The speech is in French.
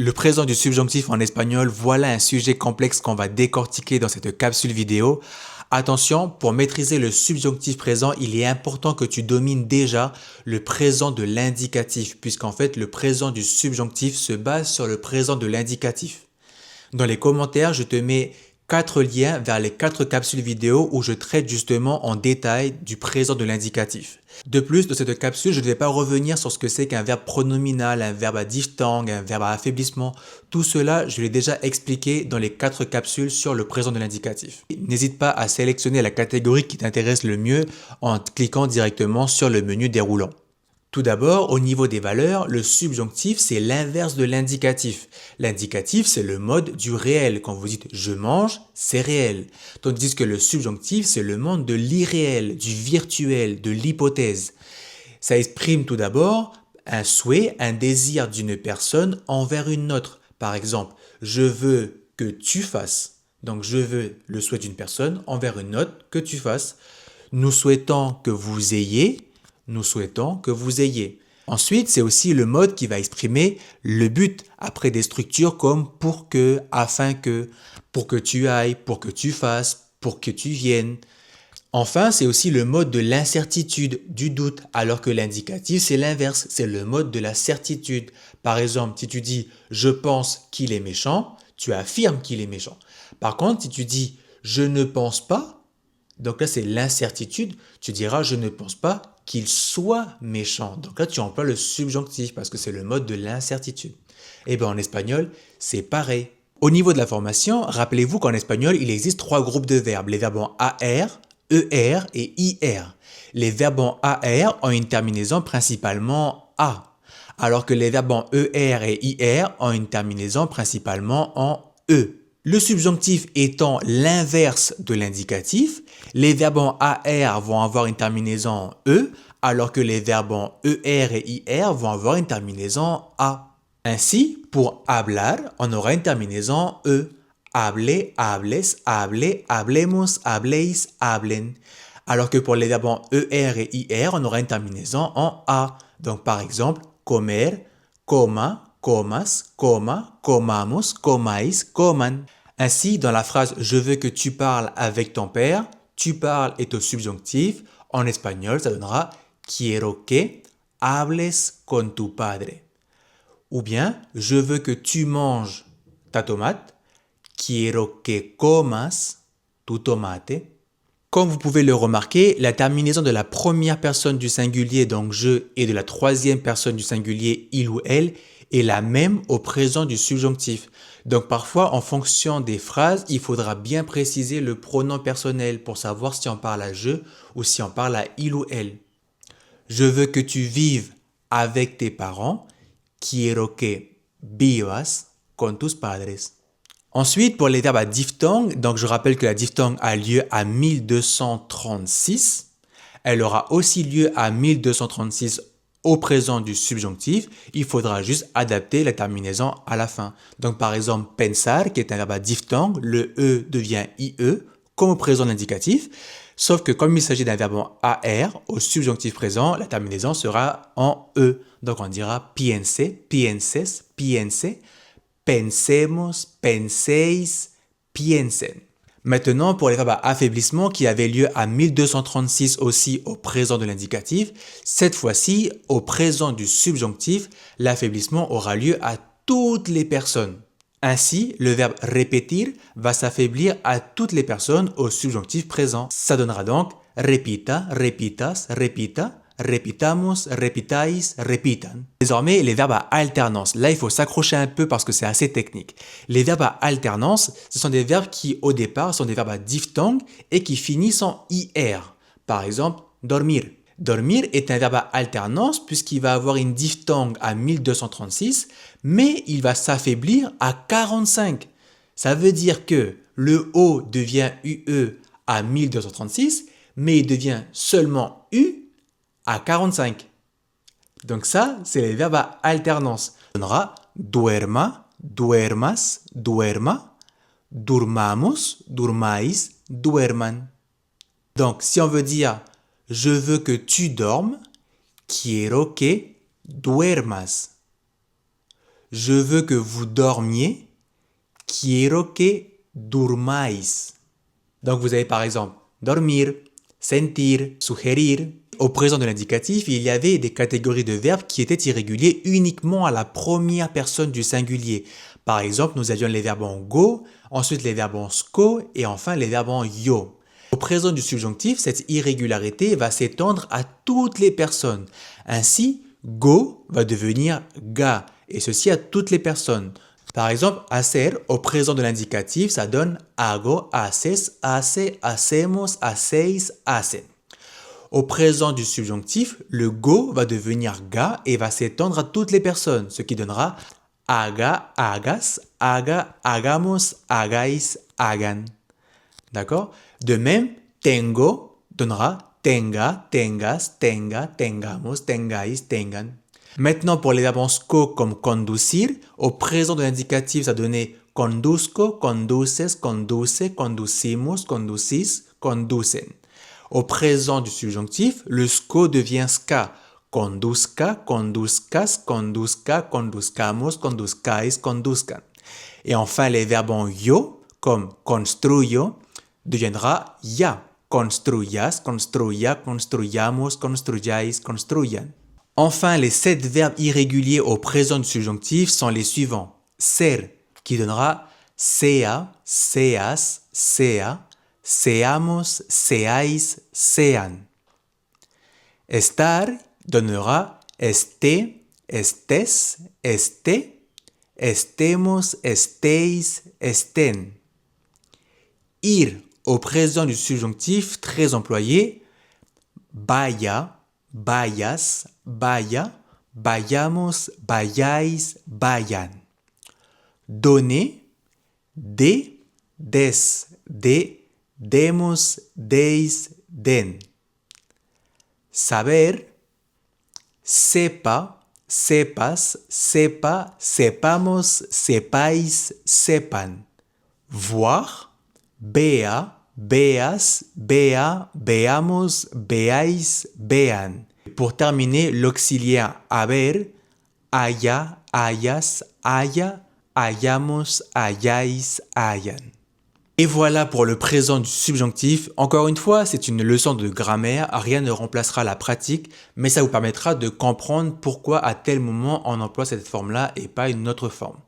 Le présent du subjonctif en espagnol, voilà un sujet complexe qu'on va décortiquer dans cette capsule vidéo. Attention, pour maîtriser le subjonctif présent, il est important que tu domines déjà le présent de l'indicatif, puisqu'en fait le présent du subjonctif se base sur le présent de l'indicatif. Dans les commentaires, je te mets 4 liens vers les 4 capsules vidéo où je traite justement en détail du présent de l'indicatif. De plus, dans cette capsule, je ne vais pas revenir sur ce que c'est qu'un verbe pronominal, un verbe à diphtongue, un verbe à affaiblissement. Tout cela, je l'ai déjà expliqué dans les 4 capsules sur le présent de l'indicatif. N'hésite pas à sélectionner la catégorie qui t'intéresse le mieux en cliquant directement sur le menu déroulant. Tout d'abord, au niveau des valeurs, le subjonctif, c'est l'inverse de l'indicatif. L'indicatif, c'est le mode du réel. Quand vous dites « je mange », c'est réel. Tandis que le subjonctif, c'est le mode de l'irréel, du virtuel, de l'hypothèse. Ça exprime tout d'abord un souhait, un désir d'une personne envers une autre. Par exemple, « je veux que tu fasses ». Donc, je veux le souhait d'une personne envers une autre que tu fasses. Nous souhaitons que vous ayez. Nous souhaitons que vous ayez. Ensuite, c'est aussi le mode qui va exprimer le but après des structures comme pour que, afin que, pour que tu ailles, pour que tu fasses, pour que tu viennes. Enfin, c'est aussi le mode de l'incertitude, du doute, alors que l'indicatif, c'est l'inverse, c'est le mode de la certitude. Par exemple, si tu dis « je pense qu'il est méchant », tu affirmes qu'il est méchant. Par contre, si tu dis « je ne pense pas », donc là, c'est l'incertitude. Tu diras, je ne pense pas qu'il soit méchant. Donc là, tu emploies le subjonctif parce que c'est le mode de l'incertitude. Et bien en espagnol, c'est pareil. Au niveau de la formation, rappelez-vous qu'en espagnol, il existe 3 groupes de verbes. Les verbes en AR, ER et IR. Les verbes en AR ont une terminaison principalement A, alors que les verbes en ER et IR ont une terminaison principalement en E. Le subjonctif étant l'inverse de l'indicatif, les verbes en AR vont avoir une terminaison en E, alors que les verbes en ER et IR vont avoir une terminaison A. Ainsi, pour hablar, on aura une terminaison E. Hable, hables, hable, hablemos, habléis, hablen. Alors que pour les verbes en ER et IR, on aura une terminaison en A. Donc par exemple, comer, coma, comas, coma, comamos, comáis, coman. Ainsi, dans la phrase « Je veux que tu parles avec ton père », tu parles est au subjonctif. En espagnol, ça donnera « Quiero que hables con tu padre ». Ou bien « Je veux que tu manges ta tomate ». Quiero que comas tu tomate. Comme vous pouvez le remarquer, la terminaison de la première personne du singulier, donc je, et de la troisième personne du singulier, il ou elle, est la même au présent du subjonctif. Donc parfois, en fonction des phrases, il faudra bien préciser le pronom personnel pour savoir si on parle à je ou si on parle à il ou elle. Je veux que tu vives avec tes parents. Quiero que vivas con tus padres. Ensuite, pour les verbes à diphtongue, donc je rappelle que la diphtongue a lieu à 1236. Elle aura aussi lieu à 1236 au présent du subjonctif. Il faudra juste adapter la terminaison à la fin. Donc par exemple, pensar, qui est un verbe à diphtongue, le E devient IE, comme au présent de l'indicatif. Sauf que comme il s'agit d'un verbe en AR, au subjonctif présent, la terminaison sera en E. Donc on dira piense, pienses, piense. Pensemos, penséis, piensen. Maintenant, pour les verbes à affaiblissement qui avaient lieu à 1236 aussi au présent de l'indicatif, cette fois-ci, au présent du subjonctif, l'affaiblissement aura lieu à toutes les personnes. Ainsi, le verbe répéter va s'affaiblir à toutes les personnes au subjonctif présent. Ça donnera donc repita, repitas, repita, repitamos, repitais, repitan. Désormais, les verbes à alternance. Là, il faut s'accrocher un peu parce que c'est assez technique. Les verbes à alternance, ce sont des verbes qui, au départ, sont des verbes à diphtongue et qui finissent en IR. Par exemple, dormir. Dormir est un verbe à alternance puisqu'il va avoir une diphtongue à 1236, mais il va s'affaiblir à 45. Ça veut dire que le O devient UE à 1236, mais il devient seulement U à 45. Donc ça, c'est les verbes à alternance. On donnera duerma, duermas, duerma, durmamos, durmais, duerman. Donc, si on veut dire « Je veux que tu dormes », quiero que duermas. Je veux que vous dormiez. Quiero que durmáis. Donc vous avez par exemple dormir, sentir, sugerir. Au présent de l'indicatif, il y avait des catégories de verbes qui étaient irréguliers uniquement à la première personne du singulier. Par exemple, nous avions les verbes en go, ensuite les verbes en sco et enfin les verbes en yo. Au présent du subjonctif, cette irrégularité va s'étendre à toutes les personnes. Ainsi, go va devenir ga et ceci à toutes les personnes. Par exemple, hacer, au présent de l'indicatif, ça donne hago, haces, hace, hacemos, hacéis, hacen. Au présent du subjonctif, le go va devenir ga et va s'étendre à toutes les personnes, ce qui donnera haga, hagas, haga, hagamos, hagáis, hagan. D'accord? De même, tengo donnera tenga, tengas, tenga, tengamos, tengáis, tengan. Maintenant, pour les verbes en sco comme conducir, au présent de l'indicatif, ça donnait conduzco, conduces, conduce, conducimos, conducis, conducen. Au présent du subjonctif, le sco devient ska. Conduzca, conduzcas, conduzca, conduzcamos, conduzcáis, conduzcan. Et enfin, les verbes en yo, comme construyo, deviendra ya. Construyas, construya, construyamos, construyáis, construyan. Enfin, les 7 verbes irréguliers au présent du subjonctif sont les suivants. Ser, qui donnera sea, seas, sea, seamos, seáis, sean. Estar donnera esté, estés, esté, estemos, estéis, estén. Ir au présent du subjonctif très employé, vaya, vayas, vaya, vayamos, vayáis, vayan. Donner, de, des, de, demos, deis, den. Saber, sepa, sepas, sepa, sepamos, sepáis, sepan. Voir, vea, veas, vea, veamos, veáis, vean. Pour terminer, l'auxiliaire haber, haya, hayas, haya, hayamos, hayáis, hayan. Et voilà pour le présent du subjonctif. Encore une fois, c'est une leçon de grammaire, rien ne remplacera la pratique, mais ça vous permettra de comprendre pourquoi à tel moment on emploie cette forme-là et pas une autre forme.